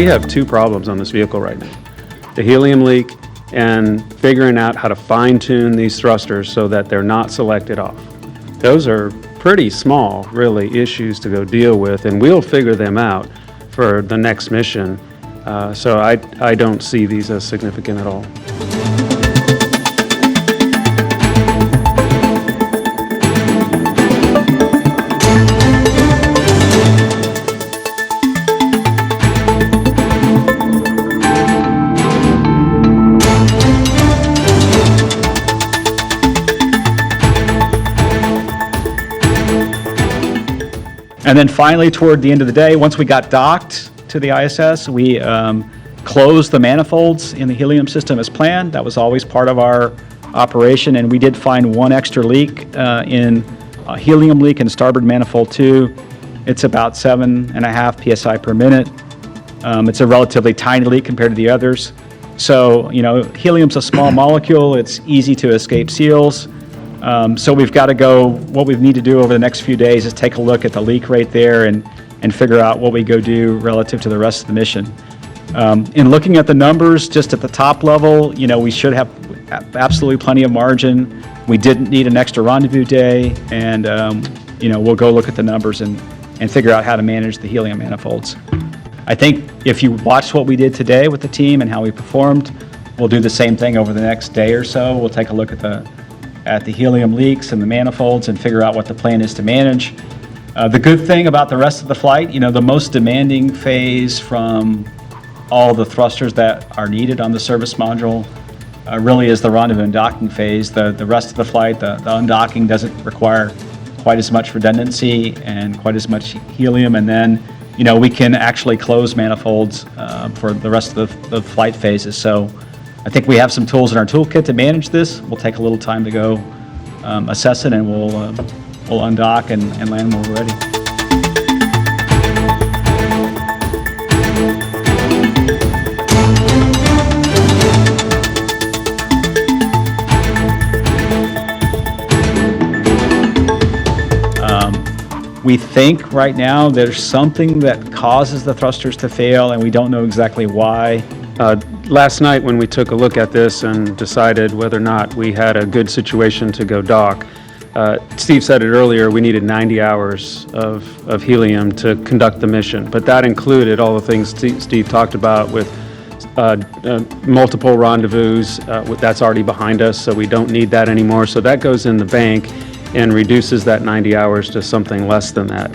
We have two problems on this vehicle right now. The helium leak and figuring out how to fine-tune these thrusters so that they're not selected off. Those are pretty small, really, issues to go deal with, and we'll figure them out for the next mission. So I don't see these as significant at all. And then finally, toward the end of the day, once we got docked to the ISS, we closed the manifolds in the helium system as planned. That was always part of our operation, and we did find one extra leak in a helium leak in starboard manifold 2. It's about 7.5 psi per minute. It's a relatively tiny leak compared to the others. So, you know, helium's a small molecule. It's easy to escape seals. So we've got to go, what we need to do over the next few days is take a look at the leak right there and figure out what we go do relative to the rest of the mission. In looking at the numbers, just at the top level, you know, we should have absolutely plenty of margin. We didn't need an extra rendezvous day, and, you know, we'll go look at the numbers and figure out how to manage the helium manifolds. I think if you watch what we did today with the team and how we performed, we'll do the same thing over the next day or so. We'll take a look at the helium leaks and the manifolds and figure out what the plan is to manage. The good thing about the rest of the flight, you know, the most demanding phase from all the thrusters that are needed on the service module really is the rendezvous and docking phase. The rest of the flight, the undocking doesn't require quite as much redundancy and quite as much helium, and then, you know, we can actually close manifolds for the rest of the flight phases. So I think we have some tools in our toolkit to manage this. We'll take a little time to go assess it, and we'll undock and land when we're ready. We think right now there's something that causes the thrusters to fail, and we don't know exactly why. Last night when we took a look at this and decided whether or not we had a good situation to go dock, Steve said it earlier, we needed 90 hours of helium to conduct the mission. But that included all the things Steve talked about with multiple rendezvous. That's already behind us, so we don't need that anymore. So that goes in the bank and reduces that 90 hours to something less than that.